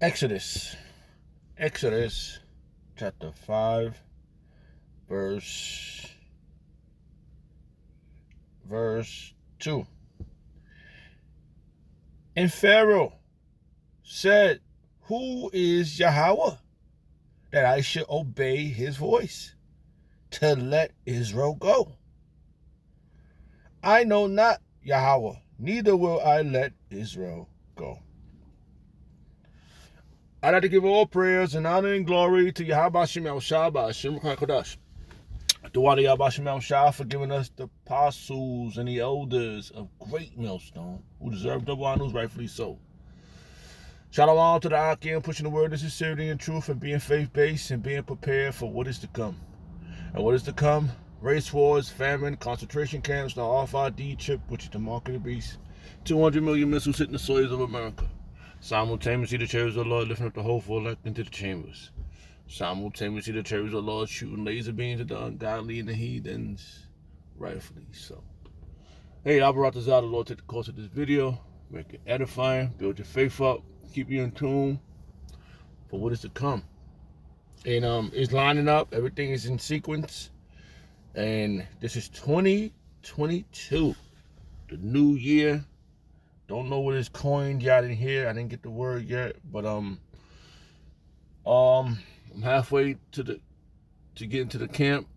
Exodus chapter 5, verse 2. And Pharaoh said, "Who is Yahweh, that I should obey his voice, to let Israel go? I know not Yahweh, neither will I let Israel go." I'd like to give all prayers and honor and glory to Yahweh Hashem Yahushua B'Hashem HaKadosh. The water Yahweh Hashem Yahushua for giving us the apostles and the elders of great millstone who deserve double honors, rightfully so. Shalom to the Akim, pushing the word in sincerity and truth, and being faith-based and being prepared for what is to come. And what is to come? Race wars, famine, concentration camps, the RFID chip, which is the mark of the beast, 200 million missiles hitting the soils of America. Simultaneously, the chariots of the Lord lifting up the hopeful elect into the chambers. Simultaneously, the chariots of the Lord shooting laser beams at the ungodly and the heathens, rightfully so. Hey, I'll brought this out. The Lord take the course of this video, make it edifying, build your faith up, keep you in tune for what is to come. And it's lining up. Everything is in sequence. And this is 2022, the new year. Don't know what is coined yet in here. I didn't get the word yet, but I'm halfway to get into the camp.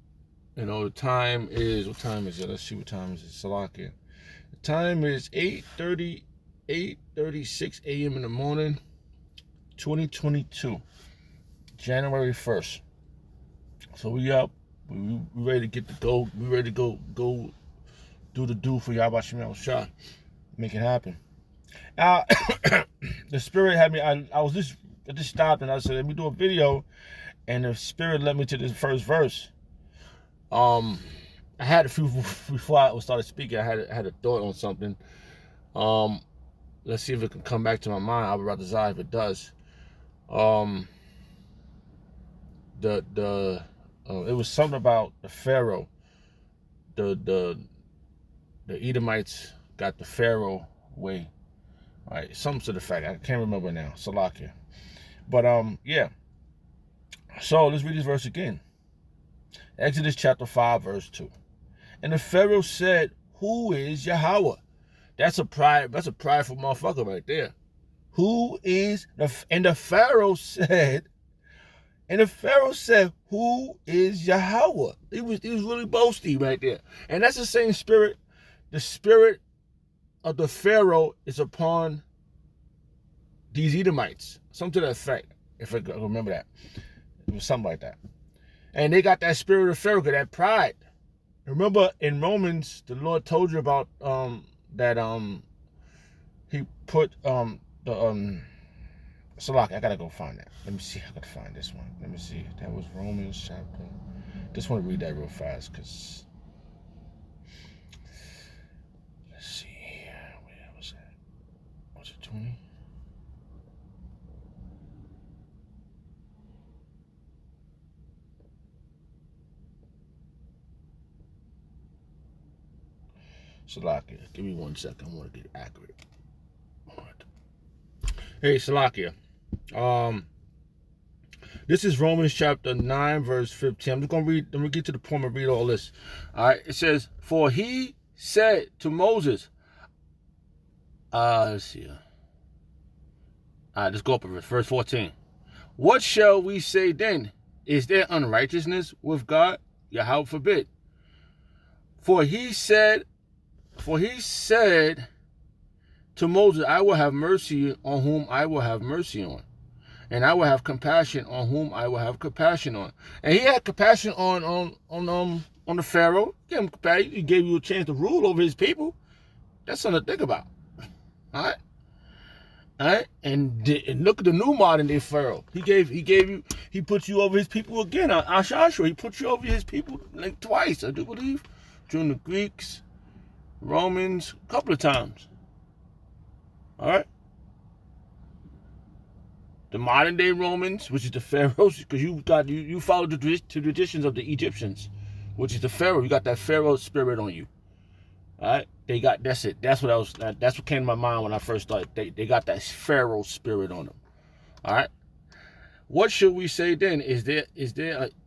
You know, the time is, what time is it? Let's see what time is it. Salakia. The time is 8:36 a.m. in the morning, 2022, January 1st. So we up. We ready to get to go. We ready to go do the do for Yahweh Hashem Yahushua. Make it happen. The Spirit had me. I just stopped and I said, let me do a video, and the Spirit led me to this first verse. I had a few before I started speaking. I had a thought on something. Let's see if it can come back to my mind. I would rather die if it does. It was something about the pharaoh. The Edomites got the pharaoh way. All right, something to the fact. I can't remember now. Salakia. But yeah. So let's read this verse again. Exodus chapter 5, verse 2. And the Pharaoh said, "Who is Yahweh?" That's a prideful motherfucker right there. Who is and the Pharaoh said, "Who is Yahweh?" He was really boasty right there. And that's the same spirit. The spirit of the Pharaoh is upon these Edomites. Something to that effect, if I remember that. It was something like that. And they got that spirit of Pharaoh, that pride. Remember in Romans, the Lord told you about that he put Salak, I gotta go find that. Let me see if I can find this one. Let me see. That was Romans chapter. Just want to read that real fast, because let's see. Where was that? Was it 20? Salakia, give me 1 second. I want to get accurate. Hey, Salakia. This is Romans chapter 9, verse 15. I'm just going to read. I'm going to get to the point and read all this. All right. It says, "For he said to Moses," let's see. All right, let's go up a verse 14. "What shall we say then? Is there unrighteousness with God? Yahweh forbid. For he said to Moses, I will have mercy on whom I will have mercy on, and I will have compassion on whom I will have compassion on." And he had compassion on the Pharaoh. He gave him compassion. He gave you a chance to rule over his people. That's something to think about. All right. And look at the new modern day Pharaoh. He put you over his people again. Ashashua, he put you over his people like twice, I do believe, during the Greeks, Romans, a couple of times. All right. The modern day Romans, which is the pharaohs, because you follow the traditions of the Egyptians, which is the pharaoh. You got that pharaoh spirit on you. All right. That's what came to my mind when I first started. They got that pharaoh spirit on them. All right. What should we say then? Is there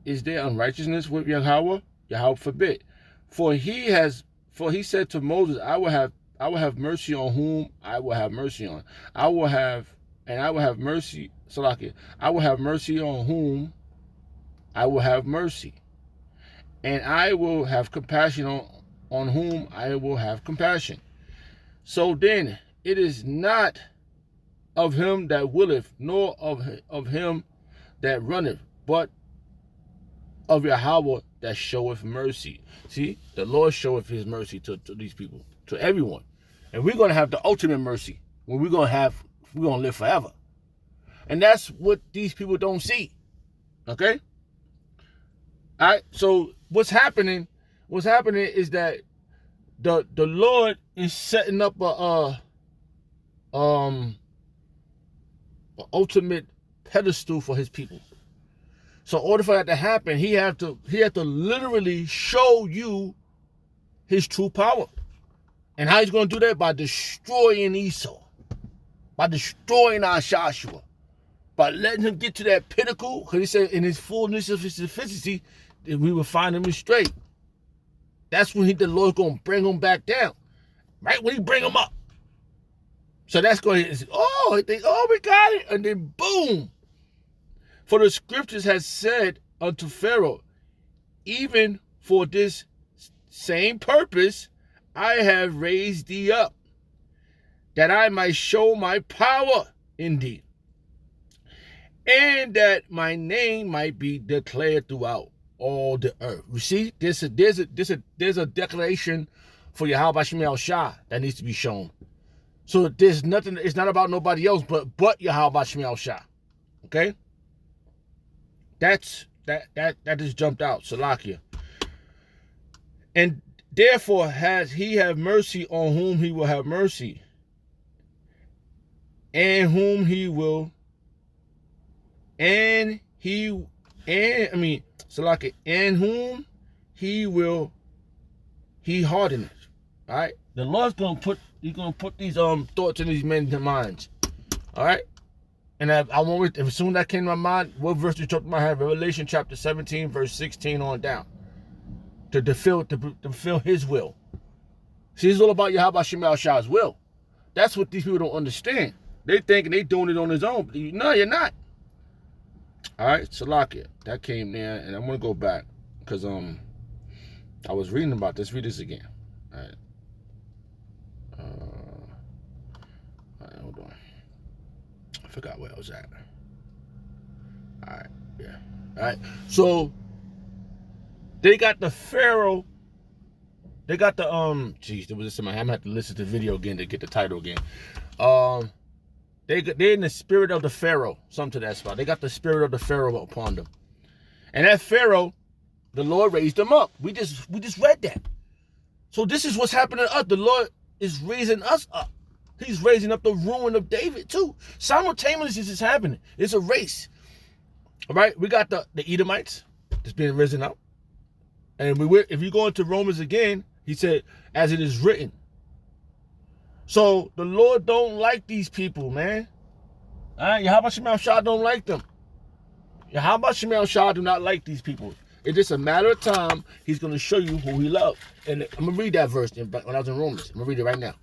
unrighteousness with Yahweh? Yahweh forbid. For he said to Moses, I will have mercy on whom I will have mercy on. I will have mercy, Salakia. I will have mercy on whom I will have mercy. And I will have compassion on whom I will have compassion. So then it is not of him that willeth, nor of him that runneth, but of Yahweh that showeth mercy. See, the Lord showeth his mercy to these people, to everyone. And we're going to have the ultimate mercy when we're going to live forever. And that's what these people don't see. Okay? All right? So what's happening is that the Lord is setting up a ultimate pedestal for his people. So in order for that to happen, he had to literally show you his true power. And how he's going to do that? By destroying Esau. By destroying our Joshua. By letting him get to that pinnacle. Because he said in his fullness of his sufficiency, that we will find him straight. That's when the Lord's going to bring him back down. Right when he bring him up. So that's going to, they think, we got it. And then boom. For the scriptures has said unto Pharaoh, even for this same purpose, I have raised thee up, that I might show my power in thee, and that my name might be declared throughout all the earth. You see, there's a declaration for Yahweh Shem Shah that needs to be shown. So there's nothing. It's not about nobody else but Yahweh Shem Shah. Okay. That just jumped out, Salakia. And therefore has he have mercy on whom he will have mercy, and whom he will, Salakia, and whom he will, he hardeneth. All right, the Lord's gonna put these thoughts in these men's minds. All right. And I want as soon as that came to my mind, what verse you talked about? I have Revelation chapter 17, verse 16 on down. To fulfill his will. See, it's all about Yahweh Shem Shah's will. That's what these people don't understand. They thinking they doing it on his own. No, you're not. All right, Salakia. That came there, and I'm gonna go back because I was reading about this. Read this again. All right. Hold on. I forgot where I was at. All right, yeah. All right, so they got the Pharaoh. They got the there was this in my head. I'm gonna have to listen to the video again to get the title again. They're in the spirit of the Pharaoh, something to that spot. They got the spirit of the Pharaoh upon them, and that Pharaoh, the Lord raised them up. We just read that. So this is what's happening to us. The Lord is raising us up. He's raising up the ruin of David too. Simultaneously, this is happening. It's a race. All right, we got the Edomites that's being risen up. And if you go into Romans again, he said, as it is written. So the Lord don't like these people, man. All right, Yahweh Shem Shah don't like them. Yahweh Shem Shah do not like these people. It's just a matter of time. He's going to show you who he loves. And I'm going to read that verse when I was in Romans. I'm going to read it right now.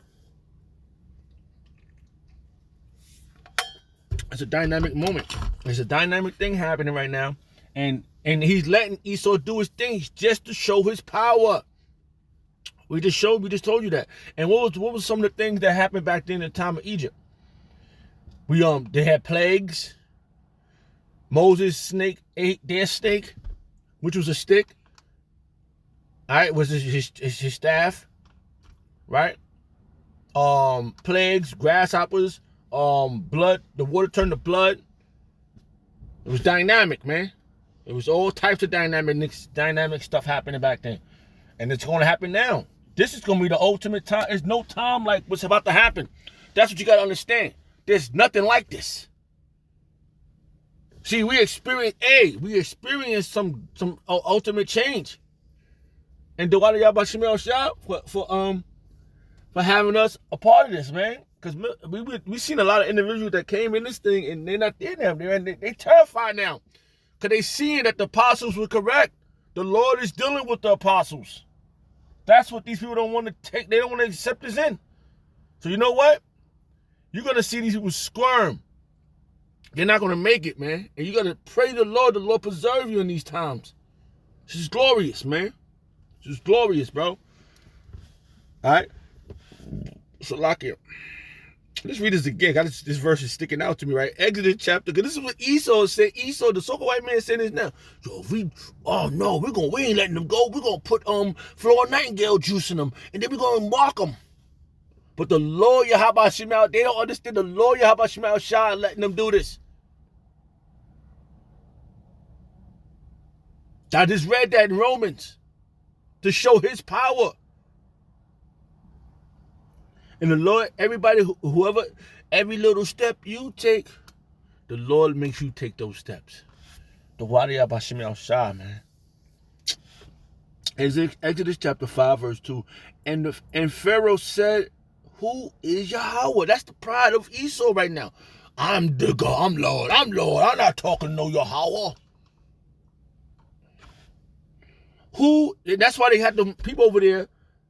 It's a dynamic moment. There's a dynamic thing happening right now. And he's letting Esau do his things just to show his power. We just told you that. And what was some of the things that happened back then in the time of Egypt? They had plagues. Moses' snake ate their snake, which was a stick. All right, was his staff, right? Plagues, grasshoppers, blood. The water turned to blood. It was dynamic, man. It was all types of dynamic stuff happening back then, and it's going to happen now. This is going to be the ultimate time. There's no time like what's about to happen. That's what you got to understand. There's nothing like this. See, we experienced some ultimate change. And the Wadi Yabba Shemel Shah for for having us a part of this, man. Because we seen a lot of individuals that came in this thing and they're not there now. They terrified now. Because they seeing that the apostles were correct. The Lord is dealing with the apostles. That's what these people don't want to take. They don't want to accept this in. So you know what? You're going to see these people squirm. They're not going to make it, man. And you got to pray the Lord preserve you in these times. This is glorious, man. This is glorious, bro. All right? So lock it. Let's read this again. This verse is sticking out to me, right? Exodus chapter, because this is what Esau said. Esau, the so-called white man, saying this now. Yo, we ain't letting them go. We're gonna put Florida Nightingale juice in them, and then we're gonna mark them. But the Lord Yahweh Shemel, they don't understand the Lord Yahweh Shemel Shah letting them do this. I just read that in Romans to show his power. And the Lord, everybody, whoever, every little step you take, the Lord makes you take those steps. The Wadiyah Bashim Shah, man. Exodus chapter 5, verse 2. And Pharaoh said, who is Yahweh? That's the pride of Esau right now. I'm the God. I'm Lord. I'm not talking to no Yahweh. Who? That's why they had the people over there